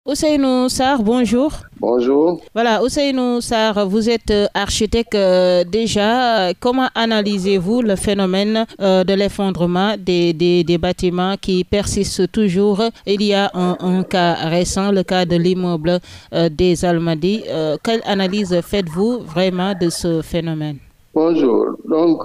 Ousseynou Sarr, bonjour. Bonjour. Voilà, Ousseynou Sarr, vous êtes architecte déjà. Comment analysez-vous le phénomène de l'effondrement des bâtiments qui persiste toujours? Il y a un cas récent, le cas de l'immeuble des Almadies. Quelle analyse faites-vous vraiment de ce phénomène? Bonjour. Donc,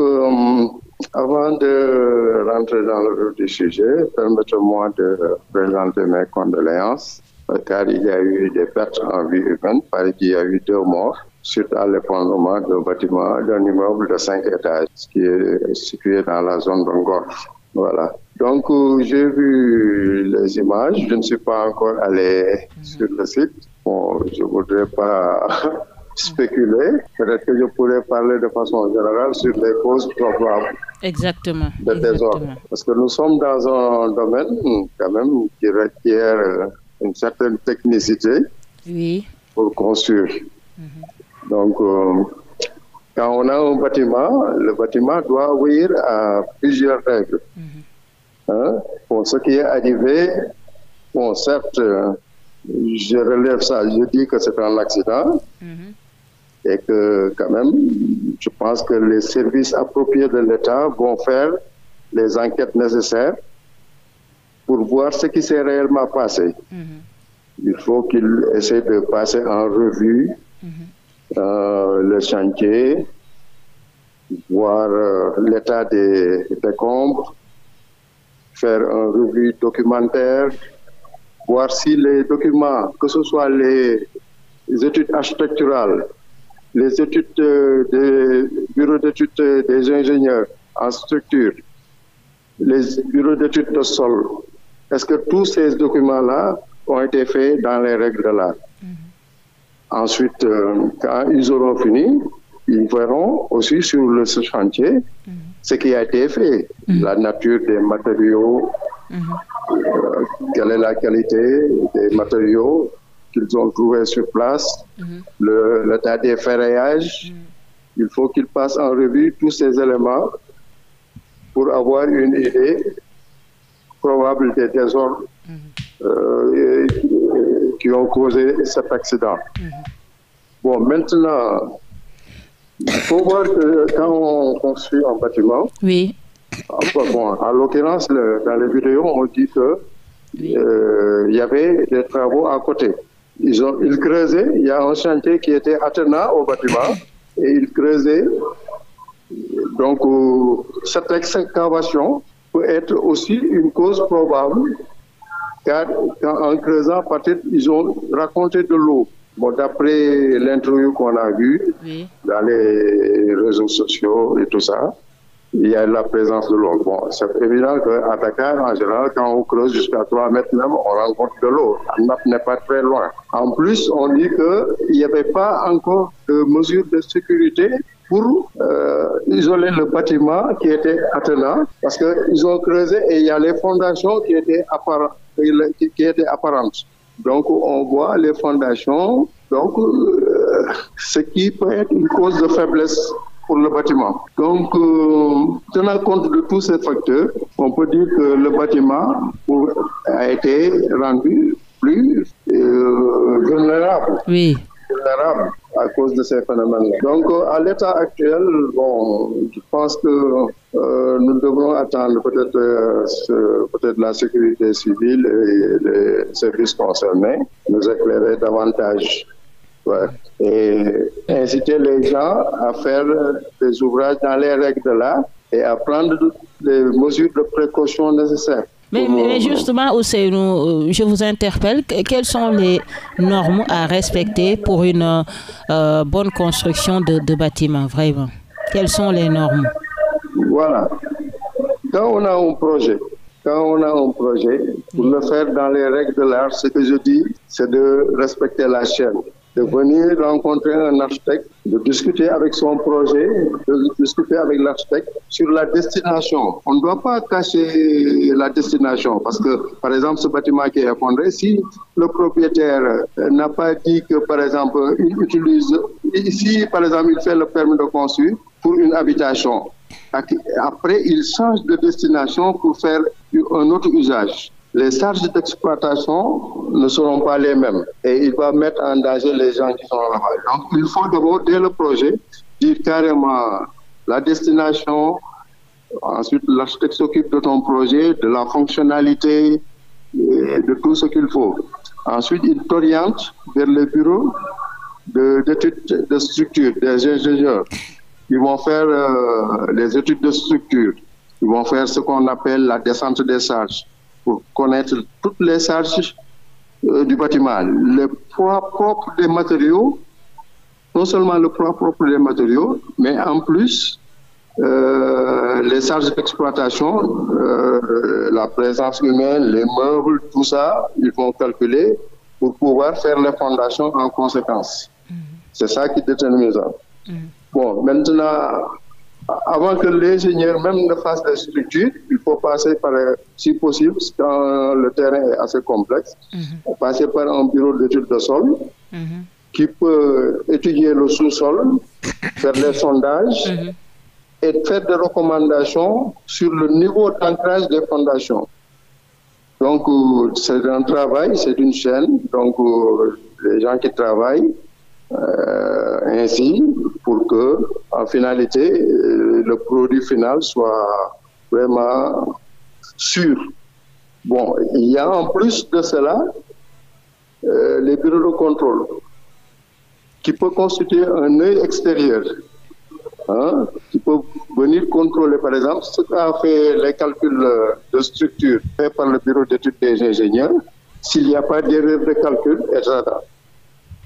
avant de rentrer dans le vif du sujet, permettez-moi de présenter mes condoléances, car il y a eu des pertes en vie humaine, il y a eu 2 morts suite à l'effondrement d'un immeuble de 5 étages qui est situé dans la zone de Ngor. Voilà. Donc, j'ai vu les images. Je ne suis pas encore allé sur le site. Bon, je ne voudrais pas spéculer. Peut-être que je pourrais parler de façon générale sur les causes probables de désordre. Parce que nous sommes dans un domaine quand même qui requiert une certaine technicité pour construire. Donc, quand on a un bâtiment, le bâtiment doit obéir à plusieurs règles. Pour ce qui est arrivé, bon, certes, je relève ça, je dis que c'est un accident et que quand même, je pense que les services appropriés de l'État vont faire les enquêtes nécessaires pour voir ce qui s'est réellement passé. Il faut qu'ils essaient de passer en revue le chantier, voir l'état des décombres, faire un revue documentaire, voir si les documents, que ce soit les études architecturales, les études des bureaux d'études des ingénieurs en structure, les bureaux d'études de sol, est-ce que tous ces documents-là ont été faits dans les règles de l'art? Ensuite, quand ils auront fini, ils verront aussi sur ce chantier ce qui a été fait, la nature des matériaux, quelle est la qualité des matériaux qu'ils ont trouvés sur place, l'état des ferraillages. Il faut qu'ils passent en revue tous ces éléments pour avoir une idée probable des désordres qui ont causé cet accident. Bon, maintenant, il faut voir que quand on construit un bâtiment, bon, en l'occurrence, dans les vidéos, on dit que il y avait des travaux à côté. Ils creusaient, il y a un chantier qui était attenant au bâtiment, et ils creusaient. Donc, cette excavation peut être aussi une cause probable, car en creusant, peut-être, ils ont raconté de l'eau. Bon, d'après l'interview qu'on a vue dans les réseaux sociaux et tout ça, il y a la présence de l'eau. Bon, c'est évident qu'à Dakar, en général, quand on creuse jusqu'à 3 mètres même, on rencontre de l'eau. La nappe n'est pas très loin. En plus, on dit qu'il n'y avait pas encore de mesures de sécurité pour isoler le bâtiment qui était attenant, parce qu'ils ont creusé et il y a les fondations qui étaient apparentes. Donc, on voit les fondations, donc ce qui peut être une cause de faiblesse pour le bâtiment. Donc, tenant compte de tous ces facteurs, on peut dire que le bâtiment a été rendu plus vulnérable. Vulnérable à cause de ces phénomènes-là. Donc, à l'état actuel, bon, je pense que nous devrons attendre peut-être la sécurité civile et les services concernés nous éclairer davantage. Et inciter les gens à faire des ouvrages dans les règles de l'art et à prendre les mesures de précaution nécessaires. Mais justement, Ousseynou, je vous interpelle, quelles sont les normes à respecter pour une bonne construction de bâtiments, vraiment? Quelles sont les normes? Voilà. Quand on a un projet, pour le faire dans les règles de l'art, ce que je dis, c'est de respecter la chaîne, de venir rencontrer un architecte, de discuter avec son projet, de discuter avec l'architecte sur la destination. On ne doit pas cacher la destination parce que, par exemple, ce bâtiment qui est effondré, si le propriétaire n'a pas dit que, par exemple, il utilise, ici, par exemple, il fait le permis de construire pour une habitation. Après, il change de destination pour faire un autre usage. les charges d'exploitation ne seront pas les mêmes et il va mettre en danger les gens qui sont là-bas. Donc, il faut d'abord, dès le projet, dire carrément la destination, ensuite l'architecte s'occupe de ton projet, de la fonctionnalité, et de tout ce qu'il faut. Ensuite, il t'oriente vers les bureaux d'études de structure, des ingénieurs. Ils vont faire les études de structure. Ils vont faire ce qu'on appelle la descente des charges pour connaître toutes les charges du bâtiment. Le poids propre des matériaux, non seulement le poids propre des matériaux, mais en plus les charges d'exploitation, la présence humaine, les meubles, tout ça, ils vont calculer pour pouvoir faire les fondations en conséquence. C'est ça qui est déterminant. Bon, maintenant, avant que l'ingénieur même ne fasse des structures, il faut passer par, si possible, quand le terrain est assez complexe, passer par un bureau d'études de sol qui peut étudier le sous-sol, faire les sondages et faire des recommandations sur le niveau d'ancrage des fondations. Donc, c'est un travail, c'est une chaîne. Donc, les gens qui travaillent ainsi pour que, en finalité, le produit final soit vraiment sûr. Bon, il y a en plus de cela les bureaux de contrôle qui peuvent constituer un œil extérieur, qui peut venir contrôler, par exemple, ce qu'a fait les calculs de structure faits par le bureau d'études des ingénieurs, s'il n'y a pas d'erreur de calcul, etc.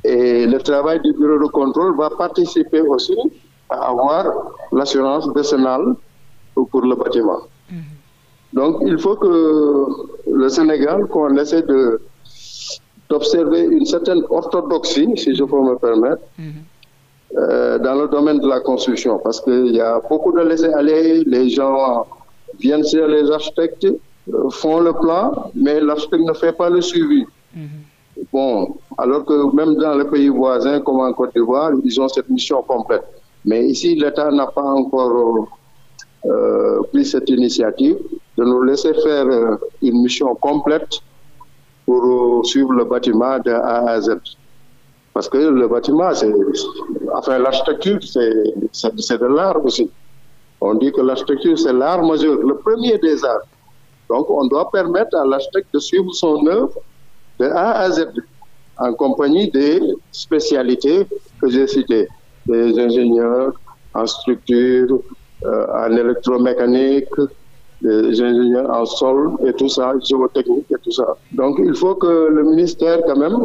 Et le travail du bureau de contrôle va participer aussi à avoir l'assurance décennale pour le bâtiment. Donc, il faut que le Sénégal, qu'on essaie d'observer une certaine orthodoxie, si je peux me permettre, dans le domaine de la construction, parce qu'il y a beaucoup de laisser-aller, les gens viennent sur les architectes, font le plan, mais l'architecte ne fait pas le suivi. Bon, alors que même dans les pays voisins, comme en Côte d'Ivoire, ils ont cette mission complète. Mais ici, l'État n'a pas encore pris cette initiative de nous laisser faire une mission complète pour suivre le bâtiment de A à Z. Parce que le bâtiment, l'architecture, c'est de l'art aussi. On dit que l'architecture, c'est l'art majeur, le premier des arts. Donc, on doit permettre à l'architecte de suivre son œuvre de A à Z, en compagnie des spécialités que j'ai citées, des ingénieurs en structure, en électromécanique, des ingénieurs en sol et tout ça, géotechnique et tout ça. Donc il faut que le ministère, quand même,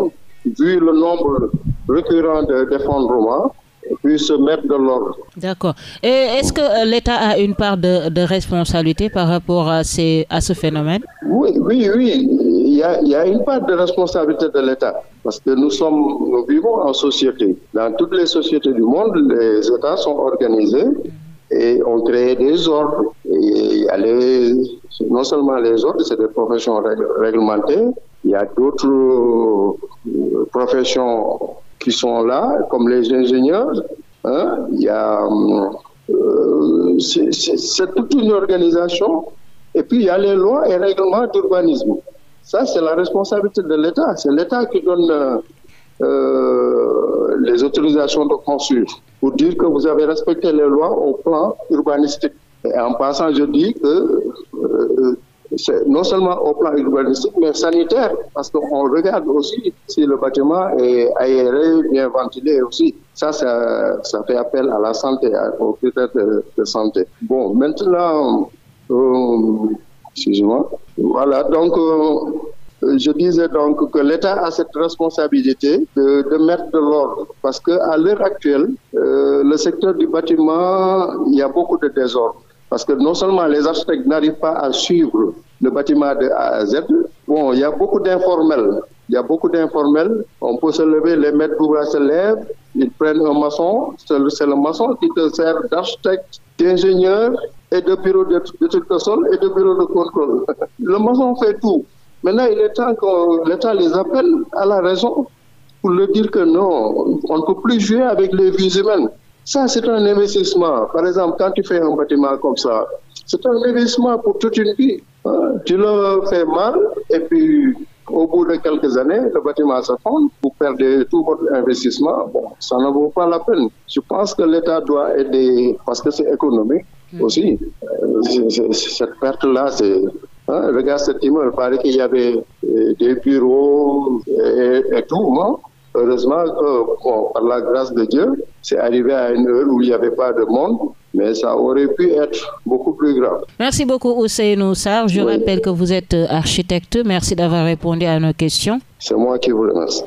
vu le nombre récurrent d'effondrements, puisse se mettre de l'ordre. D'accord. Et est-ce que l'État a une part de responsabilité par rapport à ce phénomène? Oui. Il y a une part de responsabilité de l'État, parce que nous vivons en société. Dans toutes les sociétés du monde, les États sont organisés et ont créé des ordres. Et il y a non seulement les ordres, c'est des professions réglementées, il y a d'autres professions qui sont là, comme les ingénieurs. Il y a, c'est toute une organisation. Et puis, il y a les lois et règlements d'urbanisme. Ça, c'est la responsabilité de l'État. C'est l'État qui donne les autorisations de construire pour dire que vous avez respecté les lois au plan urbanistique. Et en passant, je dis que c'est non seulement au plan urbanistique, mais sanitaire, parce qu'on regarde aussi si le bâtiment est aéré, bien ventilé aussi. Ça fait appel à la santé, aux critères de santé. Bon, maintenant, excusez-moi. Voilà, donc je disais donc que l'État a cette responsabilité de mettre de l'ordre, parce qu'à l'heure actuelle, le secteur du bâtiment, il y a beaucoup de désordre. Parce que non seulement les architectes n'arrivent pas à suivre le bâtiment de A à Z, bon, il y a beaucoup d'informels. On peut se lever, les maîtres d'ouvrage se lèvent, ils prennent un maçon, c'est le maçon qui te sert d'architecte, d'ingénieur et de bureau d'études de sol et de bureau de contrôle. Le maçon fait tout. Maintenant, il est temps que l'État les appelle à la raison pour leur dire que non, on ne peut plus jouer avec les vies humaines. Ça, c'est un investissement. Par exemple, quand tu fais un bâtiment comme ça, c'est un investissement pour toute une vie. Tu le fais mal et puis au bout de quelques années, le bâtiment s'effondre, vous perdez tout votre investissement, bon, ça ne vaut pas la peine. Je pense que l'État doit aider, parce que c'est économique aussi. Cette perte-là, c'est... regarde cet immeuble, il paraît qu'il y avait des bureaux et tout, non? Heureusement que, par la grâce de Dieu, c'est arrivé à une heure où il n'y avait pas de monde, mais ça aurait pu être beaucoup plus grave. Merci beaucoup, Ousseynou Sarr. Je rappelle que vous êtes architecte. Merci d'avoir répondu à nos questions. C'est moi qui vous remercie.